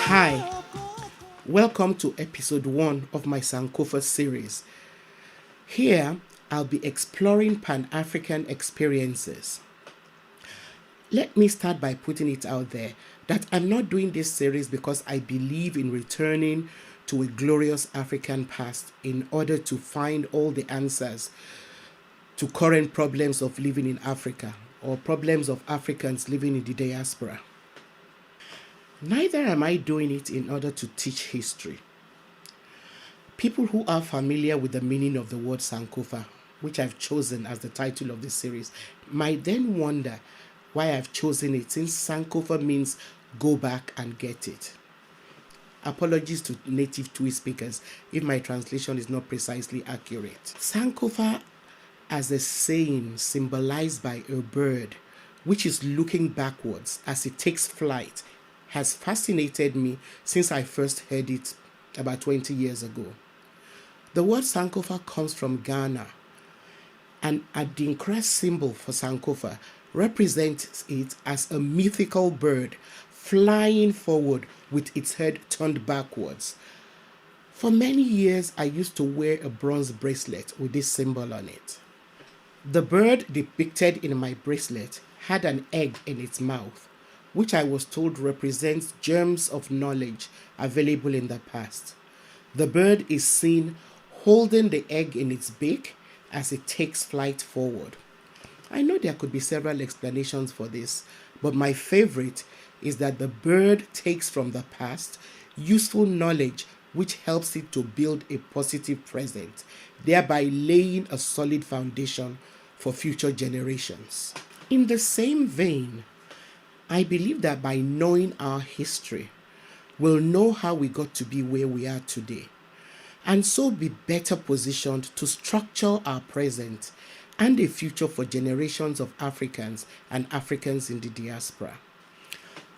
Hi, welcome to episode 1 of my Sankofa series. Here, I'll be exploring Pan African experiences. Let me start by putting it out there that I'm not doing this series because I believe in returning to a glorious African past in order to find all the answers to current problems of living in Africa or problems of Africans living in the diaspora. Neither am I doing it in order to teach history. People who are familiar with the meaning of the word Sankofa, which I've chosen as the title of this series, might then wonder why I've chosen it, since Sankofa means go back and get it. Apologies to native Twi speakers if my translation is not precisely accurate. Sankofa, as a saying symbolized by a bird which is looking backwards as it takes flight, has fascinated me since I first heard it about 20 years ago. The word Sankofa comes from Ghana, and Adinkra symbol for Sankofa represents it as a mythical bird flying forward with its head turned backwards. For many years, I used to wear a bronze bracelet with this symbol on it. The bird depicted in my bracelet had an egg in its mouth, which I was told represents germs of knowledge available in the past. The bird is seen holding the egg in its beak as it takes flight forward. I know there could be several explanations for this, but my favorite is that the bird takes from the past useful knowledge which helps it to build a positive present, thereby laying a solid foundation for future generations. In the same vein, I believe that by knowing our history, we'll know how we got to be where we are today, and so be better positioned to structure our present and a future for generations of Africans and Africans in the diaspora.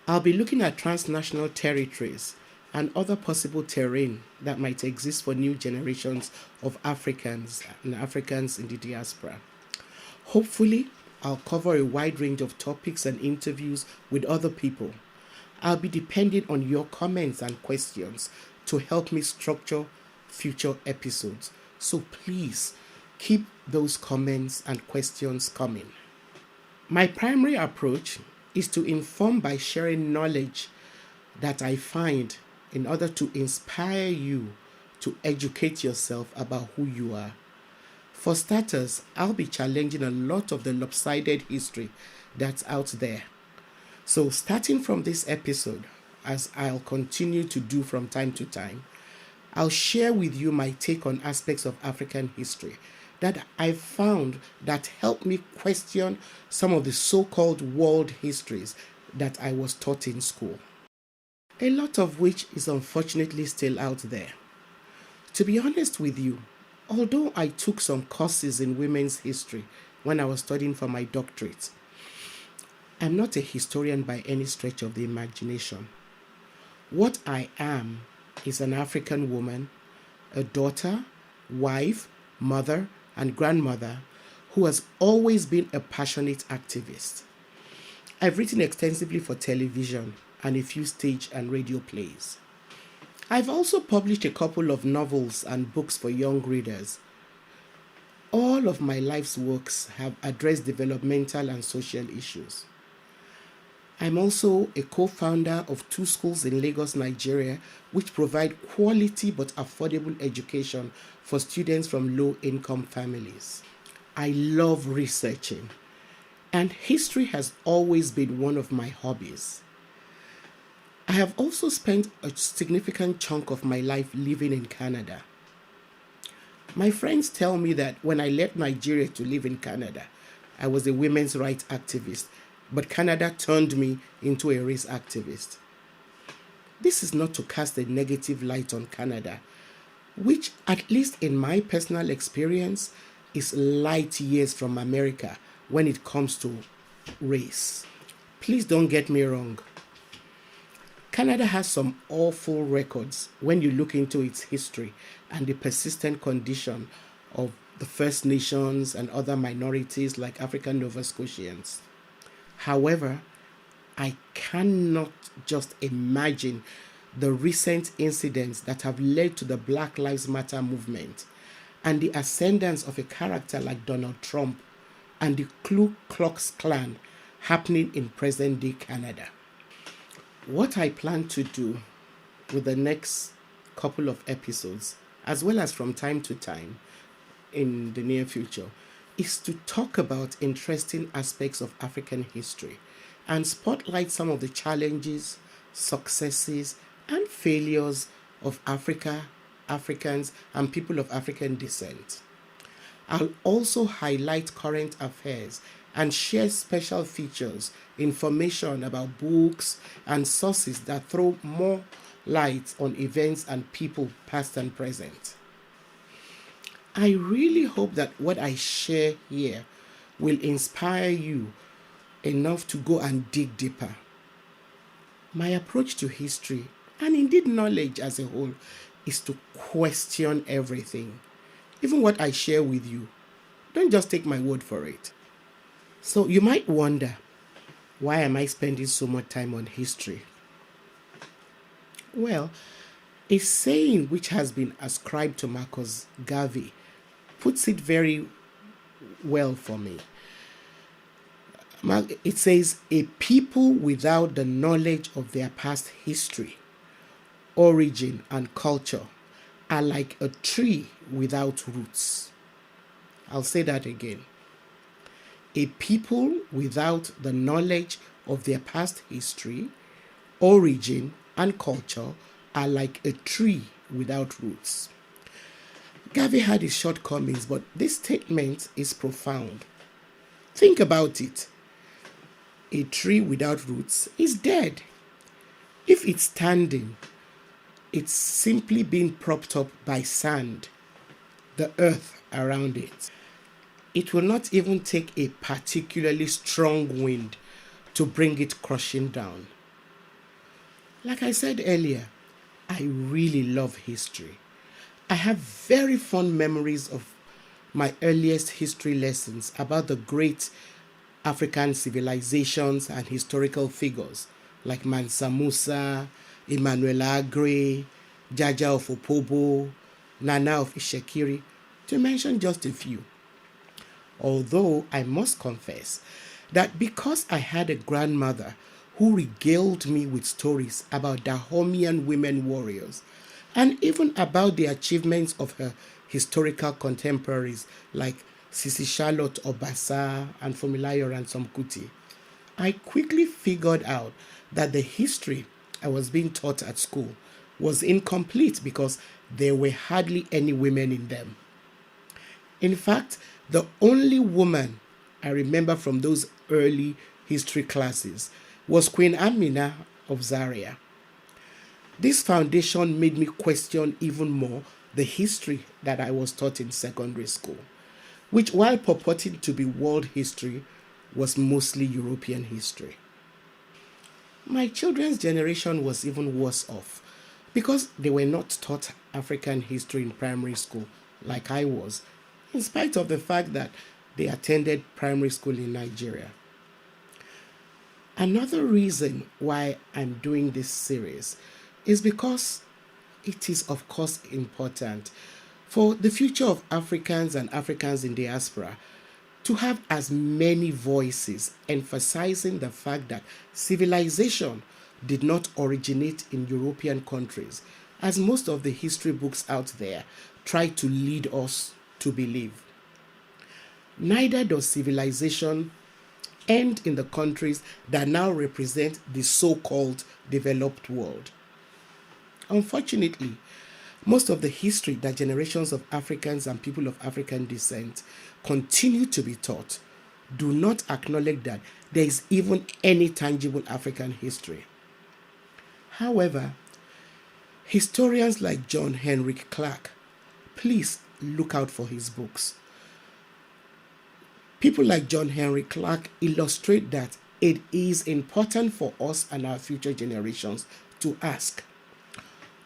I'll be looking at transnational territories and other possible terrain that might exist for new generations of Africans and Africans in the diaspora. Hopefully, I'll cover a wide range of topics and interviews with other people. I'll be depending on your comments and questions to help me structure future episodes. So please keep those comments and questions coming. My primary approach is to inform by sharing knowledge that I find in order to inspire you to educate yourself about who you are. For starters, I'll be challenging a lot of the lopsided history that's out there. So starting from this episode, as I'll continue to do from time to time, I'll share with you my take on aspects of African history that I've found that help me question some of the so-called world histories that I was taught in school, a lot of which is unfortunately still out there. To be honest with you, although I took some courses in women's history when I was studying for my doctorate, I'm not a historian by any stretch of the imagination. What I am is an African woman, a daughter, wife, mother, and grandmother who has always been a passionate activist. I've written extensively for television and a few stage and radio plays. I've also published a couple of novels and books for young readers. All of my life's works have addressed developmental and social issues. I'm also a co-founder of 2 schools in Lagos, Nigeria, which provide quality but affordable education for students from low-income families. I love researching, and history has always been one of my hobbies. I have also spent a significant chunk of my life living in Canada. My friends tell me that when I left Nigeria to live in Canada, I was a women's rights activist, but Canada turned me into a race activist. This is not to cast a negative light on Canada, which, at least in my personal experience, is light years from America when it comes to race. Please don't get me wrong. Canada has some awful records when you look into its history and the persistent condition of the First Nations and other minorities like African Nova Scotians. However, I cannot just imagine the recent incidents that have led to the Black Lives Matter movement and the ascendance of a character like Donald Trump and the Ku Klux Klan happening in present-day Canada. What I plan to do with the next couple of episodes, as well as from time to time in the near future, is to talk about interesting aspects of African history and spotlight some of the challenges, successes, and failures of Africa, Africans, and people of African descent. I'll also highlight current affairs and share special features, information about books and sources that throw more light on events and people past and present. I really hope that what I share here will inspire you enough to go and dig deeper. My approach to history, and indeed knowledge as a whole, is to question everything. Even what I share with you, don't just take my word for it. So you might wonder, why am I spending so much time on history? Well, a saying which has been ascribed to Marcus Garvey puts it very well for me. It says, a people without the knowledge of their past history, origin, and culture are like a tree without roots. I'll say that again. A people without the knowledge of their past history, origin, and culture are like a tree without roots. Garvey had his shortcomings, but this statement is profound. Think about it. A tree without roots is dead. If it's standing, it's simply being propped up by sand, the earth around it. It will not even take a particularly strong wind to bring it crushing down. Like I said earlier, I really love history. I have very fond memories of my earliest history lessons about the great African civilizations and historical figures like Mansa Musa, Emmanuel Agre, Jaja of Opobo, Nana of Ishekiri, to mention just a few. Although I must confess that because I had a grandmother who regaled me with stories about Dahomian women warriors and even about the achievements of her historical contemporaries like Sisi Charlotte Obasa and Fumilayo Ransom Kuti, I quickly figured out that the history I was being taught at school was incomplete because there were hardly any women in them. In fact, the only woman I remember from those early history classes was Queen Amina of Zaria. This foundation made me question even more the history that I was taught in secondary school, which, while purporting to be world history, was mostly European history. My children's generation was even worse off because they were not taught African history in primary school like I was, in spite of the fact that they attended primary school in Nigeria. Another reason why I'm doing this series is because it is, of course, important for the future of Africans and Africans in diaspora to have as many voices emphasizing the fact that civilization did not originate in European countries, as most of the history books out there try to lead us to believe. Neither does civilization end in the countries that now represent the so-called developed world. Unfortunately, most of the history that generations of Africans and people of African descent continue to be taught do not acknowledge that there is even any tangible African history. However, historians like John Henrik Clarke, please look out for his books. People like John Henrik Clarke illustrate that it is important for us and our future generations to ask,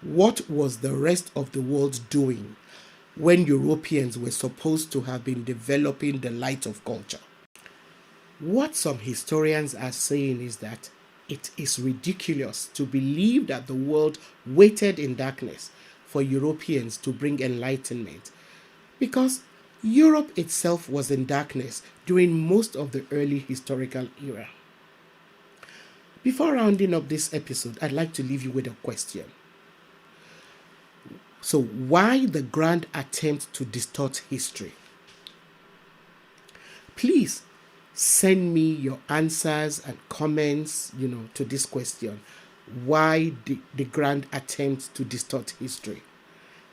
what was the rest of the world doing when Europeans were supposed to have been developing the light of culture? What some historians are saying is that It is ridiculous to believe that the world waited in darkness for Europeans to bring enlightenment, because Europe itself was in darkness during most of the early historical era. Before rounding up this episode, I'd like to leave you with a question. So, why the grand attempt to distort history? Please send me your answers and comments, to this question. Why the grand attempt to distort history?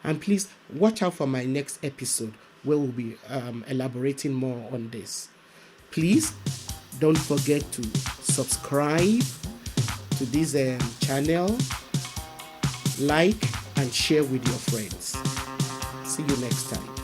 And please watch out for my next episode where we'll be elaborating more on this. Please don't forget to subscribe to this channel, like and share with your friends. See you next time.